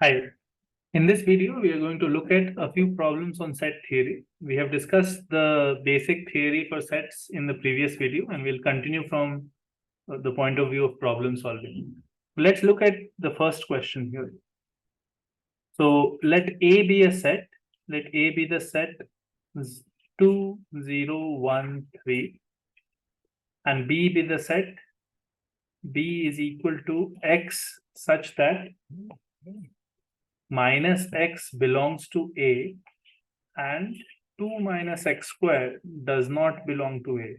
Hi. In this video, we are going to look at a few problems on set theory. We have discussed the basic theory for sets in the previous video, and we'll continue from the point of view of problem solving. Let's look at the first question here. So let A be a set. Let A be the set 2, 0, 1, 3, and B be the set B is equal to X such that minus X belongs to A and 2 minus X square does not belong to A.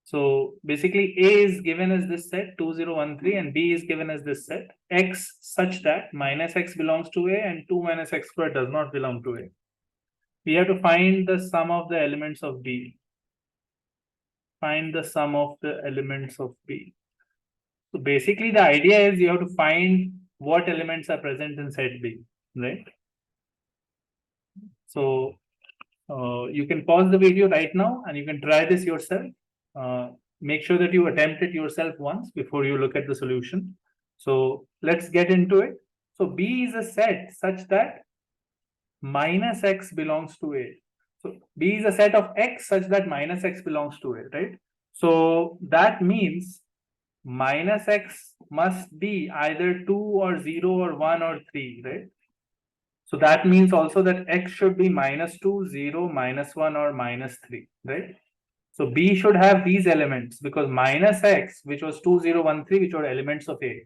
So basically A is given as this set 2, 0, 1, 3 and B is given as this set X such that minus X belongs to A and 2 minus X square does not belong to A. We have to find the sum of the elements of B. Find the sum of the elements of B. So basically the idea is you have to find what elements are present in set B, right? So you can pause the video right now and you can try this yourself. Make sure that you attempt it yourself once before you look at the solution. So let's get into it. So B is a set such that minus X belongs to A. So B is a set of X such that minus X belongs to A, right? So that means minus X must be either 2 or 0 or 1 or 3, right? So that means also that X should be minus 2, 0, minus 1 or minus 3, right? So B should have these elements because minus X, which was 2, 0, 1, 3, which were elements of A.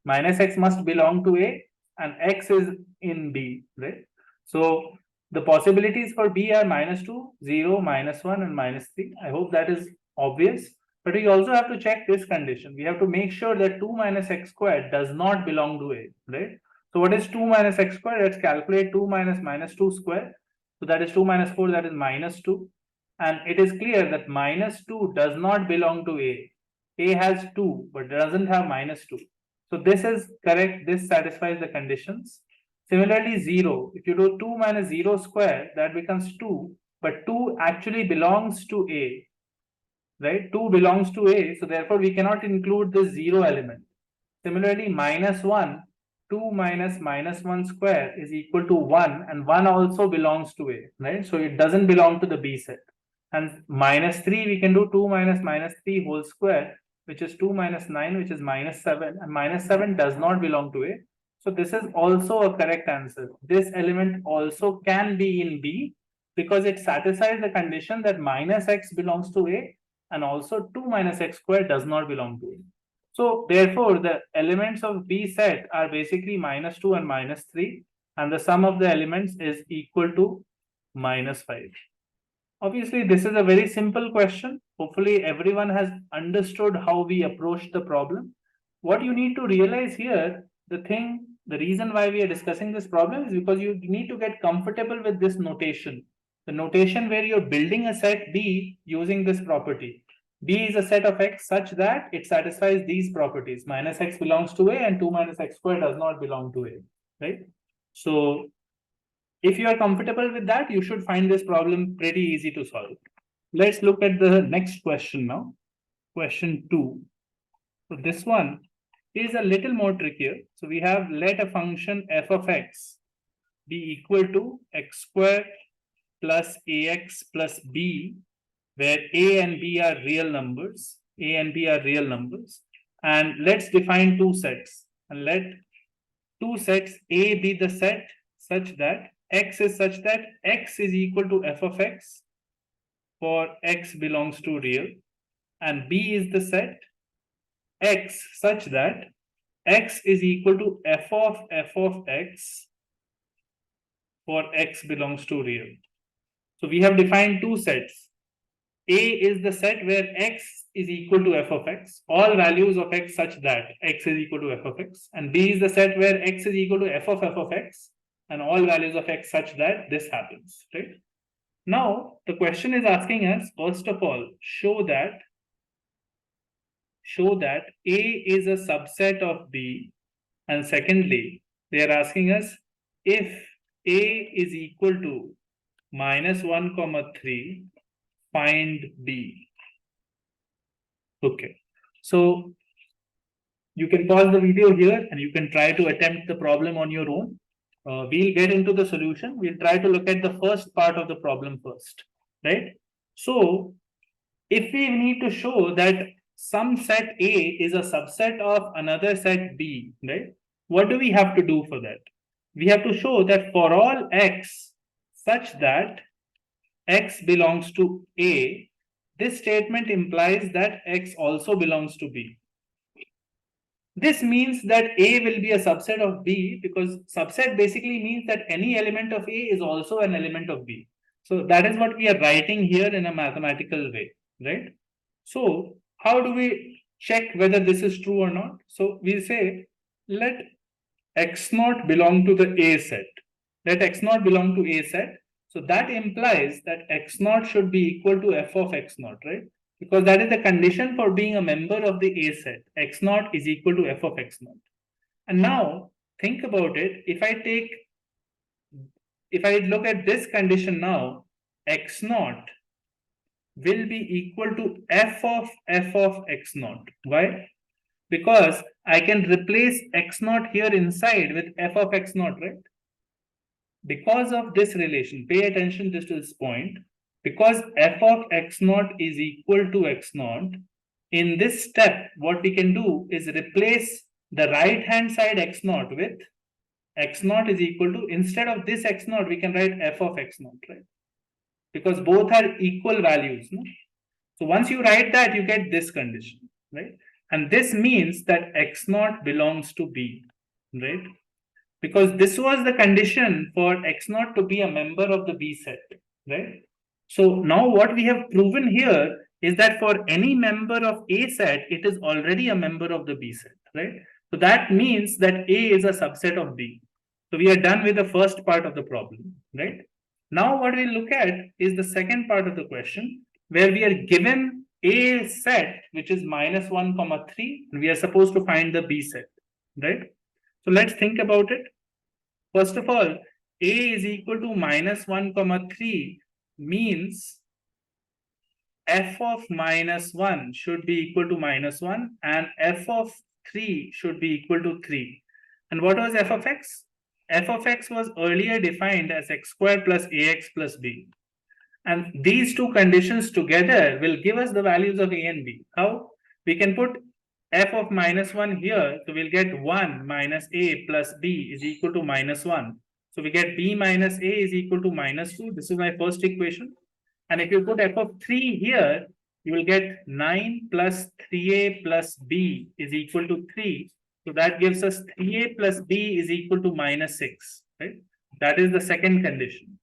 Minus X must belong to A and X is in B, right? So the possibilities for B are minus 2, 0, minus 1 and minus 3. I hope that is obvious. But we also have to check this condition. We have to make sure that 2 minus X squared does not belong to A, right? So what is 2 minus X squared? Let's calculate 2 minus minus 2 square. So that is 2 minus 4, that is minus 2. And it is clear that minus 2 does not belong to A. A has 2, but doesn't have minus 2. So this is correct. This satisfies the conditions. Similarly, 0. If you do 2 minus 0 square, that becomes 2. But 2 actually belongs to A. Right? 2 belongs to A. So therefore, we cannot include the 0 element. Similarly, minus 1. 2 minus minus 1 square is equal to 1. And 1 also belongs to A. Right? So it doesn't belong to the B set. And minus 3, we can do 2 minus minus 3 whole square, which is 2 minus 9, which is minus 7. And minus 7 does not belong to A. So this is also a correct answer. This element also can be in B because it satisfies the condition that minus X belongs to A and also 2 minus X squared does not belong to A. So therefore, the elements of B set are basically minus 2 and minus 3. And the sum of the elements is equal to minus 5. Obviously, this is a very simple question. Hopefully, everyone has understood how we approach the problem. What you need to realize here, the reason why we are discussing this problem is because you need to get comfortable with this notation. The notation where you're building a set B using this property. B is a set of X such that it satisfies these properties. Minus X belongs to A and 2 minus X squared does not belong to A, right? So if you are comfortable with that, you should find this problem pretty easy to solve. Let's look at the next question now. Question 2. So this one is a little more trickier. So we have let a function f of x be equal to x squared plus ax plus b, where a and b are real numbers. A and b are real numbers. And let's define two sets. And let two sets A be the set such that X is such that X is equal to f of x for X belongs to real, and B is the set X such that X is equal to f of x for X belongs to real. So we have defined two sets. A is the set where X is equal to f of x, all values of x such that X is equal to f of x, and B is the set where X is equal to f of x and all values of X such that this happens, right? Now, the question is asking us, first of all, show that A is a subset of B, and secondly, they are asking us if A is equal to minus 1 comma 3, find B. Okay, so You can pause the video here and you can try to attempt the problem on your own. We'll get into the solution. We'll try to look at the first part of the problem first, right? So if we need to show that some set A is a subset of another set B, right? What do we have to do for that? We have to show that for all x such that x belongs to A, this statement implies that x also belongs to B. This means that A will be a subset of B because subset basically means that any element of A is also an element of B. So that is what we are writing here in a mathematical way, right? So how do we check whether this is true or not? So we say let x naught belong to the A set. Let x naught belong to A set. So that implies that x naught should be equal to f of x naught, right? Because that is the condition for being a member of the A set. X naught is equal to f of x naught. And now think about it. If I look at this condition now, x naught will be equal to f of x naught. Why? Because I can replace x naught here inside with f of x naught, right? Because of this relation, pay attention to this point. Because f of x naught is equal to x naught, in this step, what we can do is replace the right hand side x naught with x naught is equal to, instead of this x naught, we can write f of x naught, right? Because both are equal values. No? So once you write that, you get this condition, right? And this means that x naught belongs to B, right? Because this was the condition for x naught to be a member of the B set, right? So now what we have proven here is that for any member of A set, it is already a member of the B set, right? So that means that A is a subset of B. So we are done with the first part of the problem, right? Now what we look at is the second part of the question, where we are given A set, which is -1, 3, and we are supposed to find the B set, right? So let's think about it. First of all, A is equal to -1, 3 means f of -1 should be equal to -1 and f of 3 should be equal to 3. And what was f of x? F of x was earlier defined as x squared plus ax plus b. And these two conditions together will give us the values of a and b. How? We can put f of -1 here. So we'll get 1 minus a plus b is equal to -1. So we get b minus a is equal to -2. This is my first equation. And if you put f of 3 here, you will get 9 plus 3a plus b is equal to 3. So that gives us 3a plus b is equal to -6, right? That is the second condition,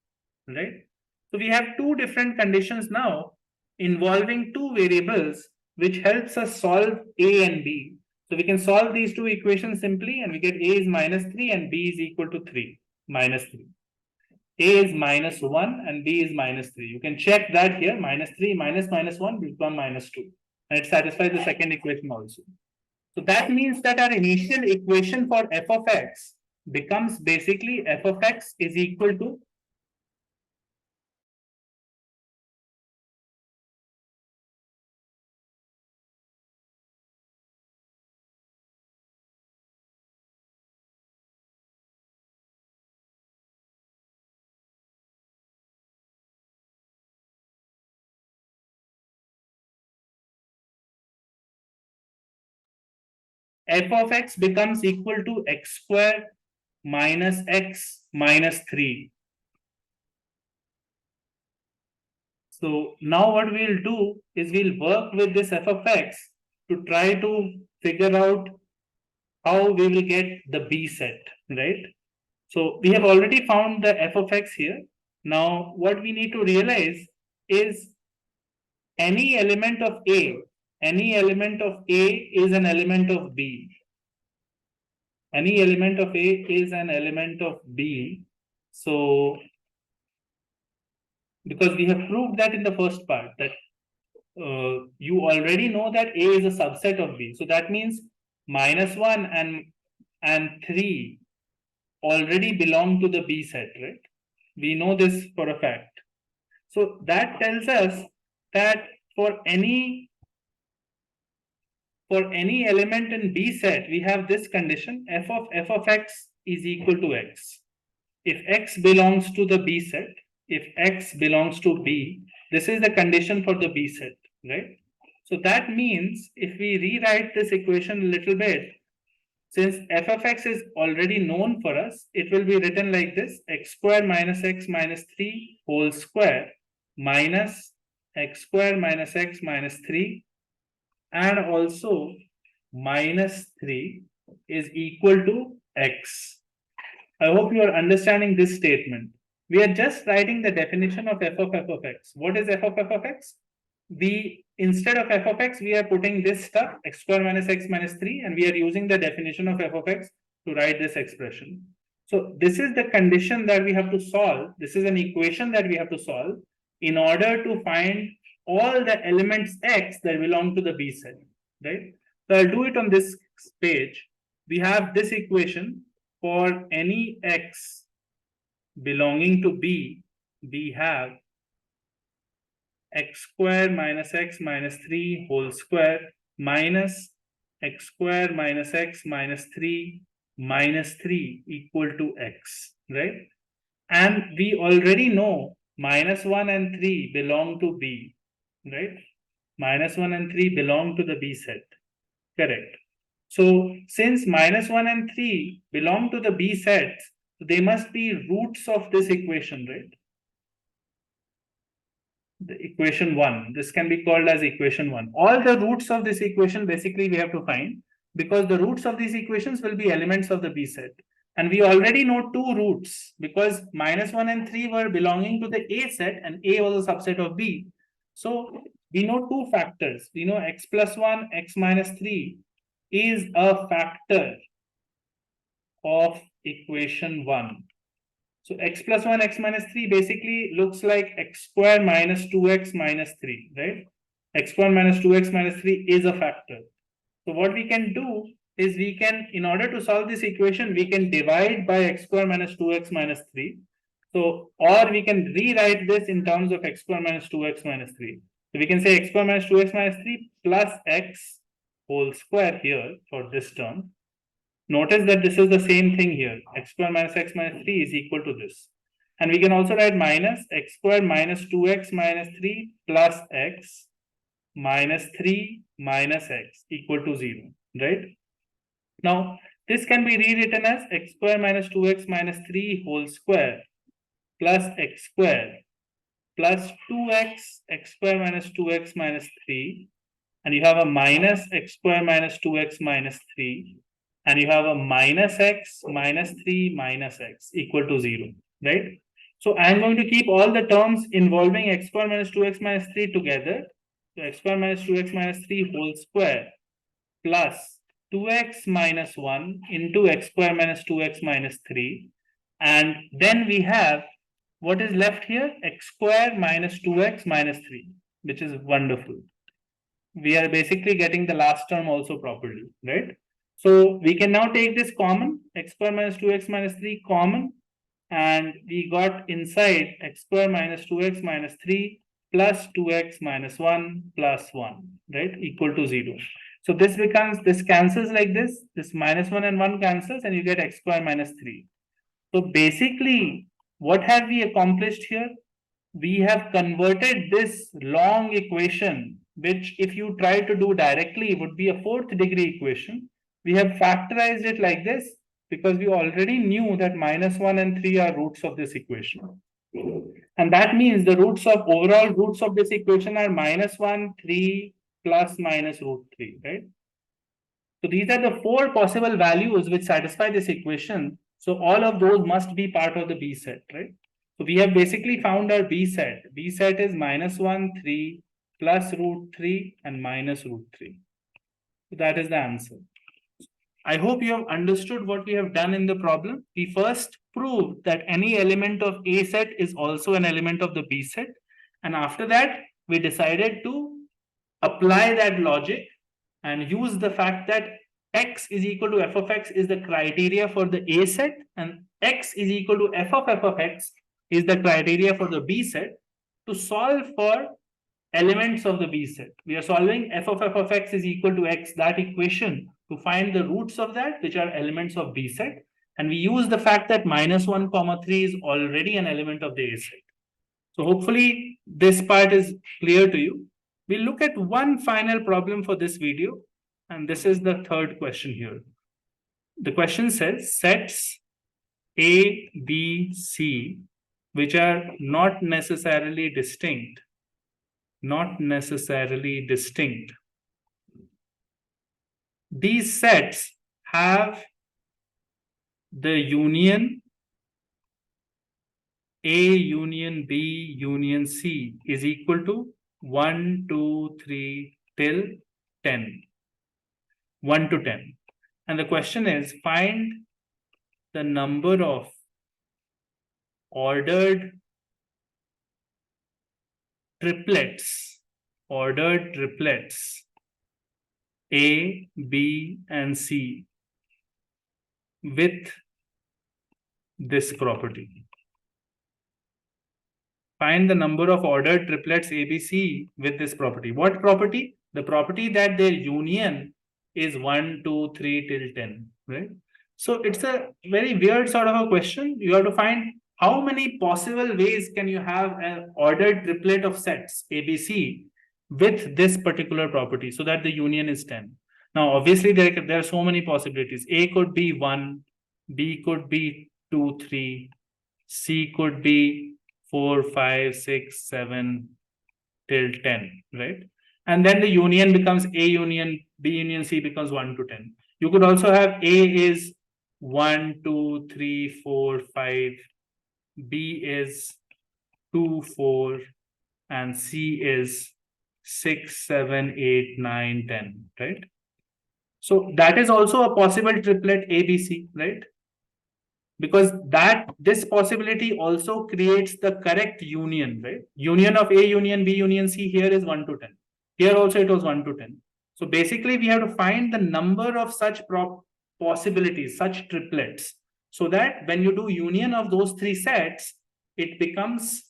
right? So we have two different conditions now involving two variables, which helps us solve a and b. So we can solve these two equations simply and we get a is -3 and b is equal to 3, -3. A is -1 and B is -3. You can check that here. -3 minus -1 will become -2. And it satisfies the second equation also. So that means that our initial equation for f of x becomes basically f of x is equal to f of x becomes equal to x squared minus x minus 3. So now what we'll do is we'll work with this f of x to try to figure out how we will get the B set, right? So we have already found the f of x here. Now what we need to realize is any element of A is an element of B. Any element of A is an element of B. So because we have proved that in the first part that you already know that A is a subset of B. So that means -1 and 3 already belong to the B set, right? We know this for a fact. So that tells us that for any for any element in B set, we have this condition, f of x is equal to x. If x belongs to the B set, if x belongs to B, this is the condition for the B set, right? So that means if we rewrite this equation a little bit, since f of x is already known for us, it will be written like this, x square minus x minus 3 whole square minus x square minus x minus 3 and also minus 3 is equal to x. I hope you are understanding this statement. We are just writing the definition of f of x. What is f of x? We, instead of f of x, we are putting this stuff, x square minus x minus 3, and we are using the definition of f of x to write this expression. So this is the condition that we have to solve. This is an equation that we have to solve in order to find all the elements x that belong to the B set, right? So I'll do it on this page. We have this equation for any x belonging to B, we have x square minus x minus 3 whole square minus x square minus x minus 3 minus 3 equal to x, right? And we already know minus 1 and 3 belong to B, right? Minus 1 and 3 belong to the B set, correct? So since minus 1 and 3 belong to the B sets, they must be roots of this equation, right? The equation 1, this can be called as equation 1. All the roots of this equation basically we have to find, because the roots of these equations will be elements of the B set. And we already know two roots, because minus 1 and 3 were belonging to the A set and A was a subset of B. So we know two factors. We know x plus 1, x minus 3 is a factor of equation 1. So x plus 1, x minus 3 basically looks like x square minus 2x minus 3, right? X square minus 2x minus 3 is a factor. So what we can do is we can, in order to solve this equation, we can divide by x square minus 2x minus 3. So, or we can rewrite this in terms of x square minus 2x minus 3. So we can say x square minus 2x minus 3 plus x whole square here for this term. Notice that this is the same thing here. X square minus x minus 3 is equal to this. And we can also write minus x square minus 2x minus 3 plus x minus 3 minus x equal to 0, right? Now, this can be rewritten as x square minus 2x minus 3 whole square plus x square plus 2x x square minus 2x minus 3. And you have a minus x square minus 2x minus 3. And you have a minus x minus 3 minus x equal to 0, right? So I'm going to keep all the terms involving x square minus 2x minus 3 together. So x square minus 2x minus 3 whole square plus 2x minus 1 into x square minus 2x minus 3. And then we have what is left here, x square minus 2x minus 3, which is wonderful. We are basically getting the last term also properly, right? So we can now take this common, x square minus 2x minus 3 common, and we got inside x square minus 2x minus 3 plus 2x minus 1 plus 1, right, equal to 0. So this becomes, this cancels like this minus 1 and 1 cancels, and you get x square minus 3. So basically, what have we accomplished here? We have converted this long equation, which if you try to do directly would be a 4th degree equation. We have factorized it like this because we already knew that minus 1 and 3 are roots of this equation. And that means the roots of, overall roots of this equation are minus 1, 3 plus minus root 3, right? So these are the 4 possible values which satisfy this equation. So all of those must be part of the B set, right? So we have basically found our B set. B set is minus 1, 3 plus root 3 and minus root 3. So that is the answer. I hope you have understood what we have done in the problem. We first proved that any element of A set is also an element of the B set. And after that, we decided to apply that logic and use the fact that x is equal to f of x is the criteria for the A set, and x is equal to f of x is the criteria for the B set, to solve for elements of the B set. We are solving f of x is equal to x, that equation, to find the roots of that, which are elements of B set. And we use the fact that -1, 3 is already an element of the A set. So hopefully this part is clear to you. We'll look at one final problem for this video. And this is the third question here. The question says sets A, B, C, which are not necessarily distinct. These sets have the union A union B union C is equal to 1, 2, 3 till 10. 1 to 10. And the question is, find the number of ordered triplets A, B, and C with this property. Find the number of ordered triplets A, B, C with this property. What property? The property that their union is 1, 2, 3 till 10, right? So it's a very weird sort of a question. You have to find how many possible ways can you have an ordered triplet of sets A, B, C with this particular property so that the union is 10. Now, obviously, there are so many possibilities. A could be 1, B could be 2, 3, C could be 4, 5, 6, 7 till 10, right? And then the union becomes A union, B union, C becomes 1 to 10. You could also have A is 1, 2, 3, 4, 5, B is 2, 4, and C is 6, 7, 8, 9, 10, right? So that is also a possible triplet ABC, right? Because this possibility also creates the correct union, right? Union of A union B union C here is 1 to 10. Here also it was 1 to 10. So basically we have to find the number of such possibilities, such triplets, so that when you do union of those three sets, it becomes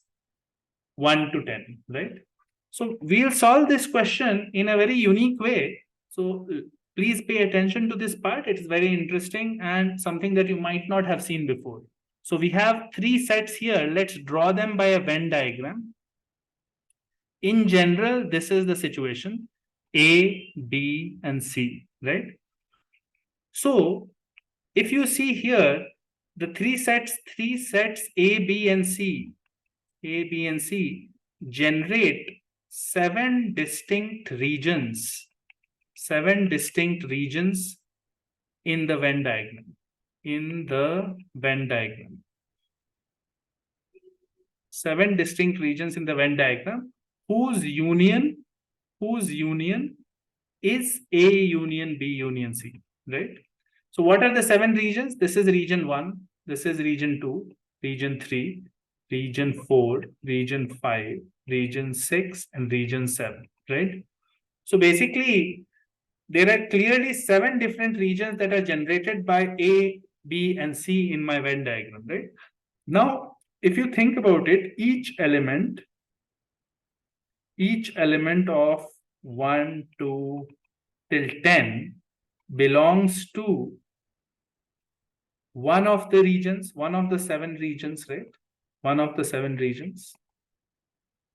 1 to 10, right? So we'll solve this question in a very unique way. So please pay attention to this part. It's very interesting and something that you might not have seen before. So we have three sets here. Let's draw them by a Venn diagram. In general, this is the situation: A, B, and C, right? So if you see here, the three sets A, B, and C, generate seven distinct regions in the Venn diagram. Seven distinct regions in the Venn diagram whose union is A union B union C, right? So what are the seven regions? This is region 1, this is region 2, region 3, region 4, region 5, region 6, and region 7, right? So basically, there are clearly 7 different regions that are generated by A, B, and C in my Venn diagram, right? Now, if you think about it, each element of 1, 2 till 10 belongs to one of the regions, one of the 7 regions, right? One of the 7 regions,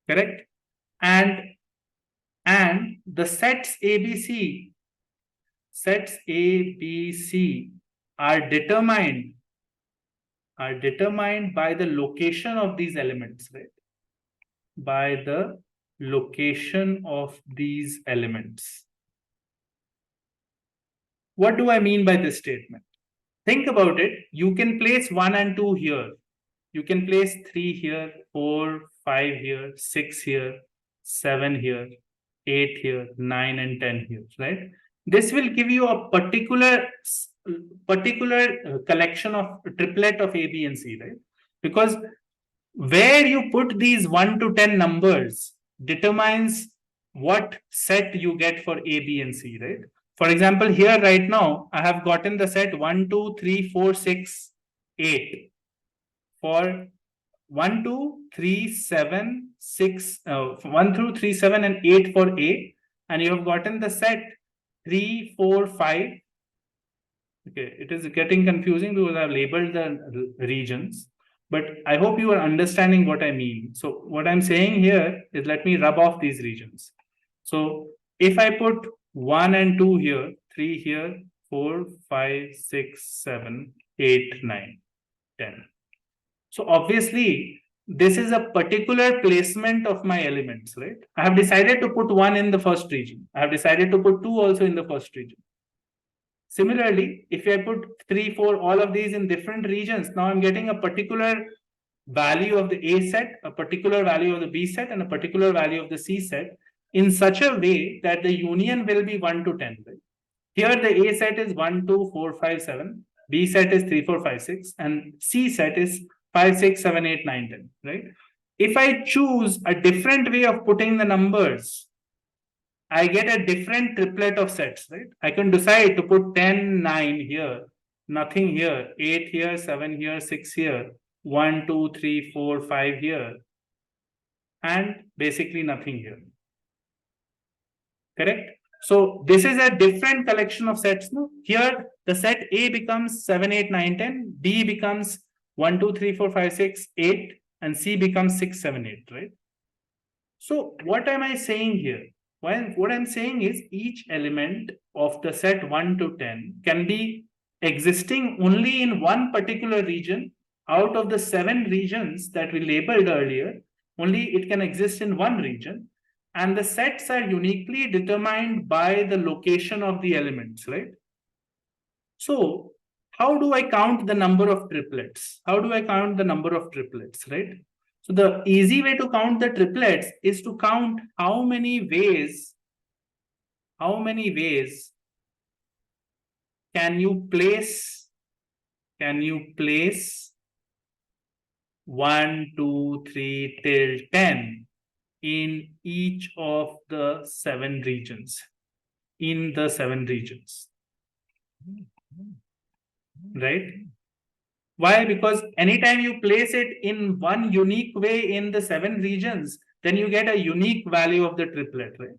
correct? And the sets ABC are determined by the location of these elements, right? By the location of these elements. What do I mean by this statement? Think about it. You can place 1 and 2 here. You can place 3 here, 4, 5 here, 6 here, 7 here, 8 here, 9 and 10 here, right? This will give you a particular collection of triplet of A, B, and C, right? Because where you put these 1 to 10 numbers determines what set you get for A, B, and C, right? For example, here right now, I have gotten the set 1, 2, 3, 4, 6, 8 for 1, 2, 3, 7, 6, 1 through 3, 7, and 8 for A. And you have gotten the set 3, 4, 5. Okay, it is getting confusing because I've labeled the regions, but I hope you are understanding what I mean. So what I'm saying here is, let me rub off these regions. So if I put 1 and 2 here, 3 here, 4, 5, 6, 7, 8, 9, 10. So obviously, this is a particular placement of my elements, right? I have decided to put 1 in the first region. I have decided to put 2 also in the first region. Similarly, if I put 3, 4, all of these in different regions, now I'm getting a particular value of the A set, a particular value of the B set, and a particular value of the C set in such a way that the union will be 1 to 10. Right? Here, the A set is 1, 2, 4, 5, 7. B set is 3, 4, 5, 6. And C set is 5, 6, 7, 8, 9, 10. Right? If I choose a different way of putting the numbers, I get a different triplet of sets, right? I can decide to put 10, 9 here, nothing here, 8 here, 7 here, 6 here, 1, 2, 3, 4, 5 here, and basically nothing here. Correct? So this is a different collection of sets. No? Here, the set A becomes 7, 8, 9, 10, B becomes 1, 2, 3, 4, 5, 6, 8, and C becomes 6, 7, 8, right? So what am I saying here? Well, what I'm saying is each element of the set 1 to 10 can be existing only in one particular region out of the 7 regions that we labeled earlier. Only it can exist in one region, and the sets are uniquely determined by the location of the elements, right? So how do I count the number of triplets? How do I count the number of triplets, right? So the easy way to count the triplets is to count how many ways can you place 1, 2, 3 till 10 in each of the 7 regions, right? Why? Because anytime you place it in one unique way in the 7 regions, then you get a unique value of the triplet, right?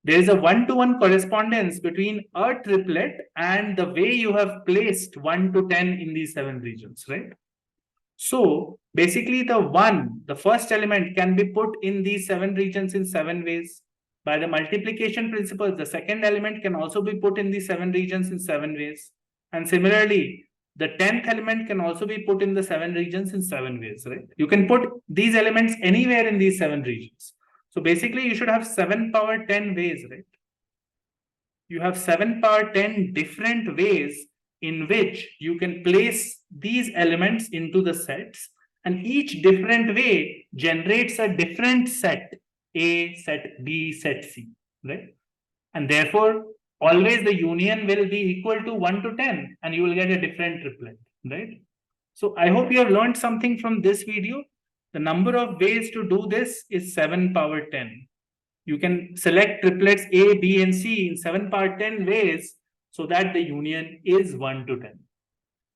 There is a one-to-one correspondence between a triplet and the way you have placed 1 to 10 in these 7 regions, right? So basically the first element can be put in these 7 regions in 7 ways. By the multiplication principle, the second element can also be put in these 7 regions in 7 ways. And similarly, the 10th element can also be put in the 7 regions in 7 ways, right? You can put these elements anywhere in these 7 regions. So basically, you should have 7 power 10 ways, right? You have 7 power 10 different ways in which you can place these elements into the sets, and each different way generates a different set, A, set B, set C, right? And therefore, always the union will be equal to 1 to 10, and you will get a different triplet, right? So I hope you have learned something from this video. The number of ways to do this is 7 power 10. You can select triplets A, B, and C in 7 power 10 ways so that the union is 1 to 10.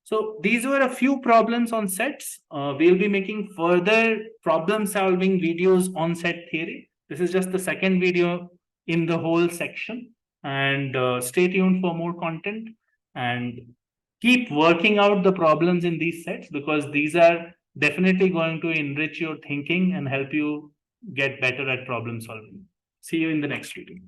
So these were a few problems on sets. We'll be making further problem solving videos on set theory. This is just the second video in the whole section. And stay tuned for more content and keep working out the problems in these sets, because these are definitely going to enrich your thinking and help you get better at problem solving. See you in the next video.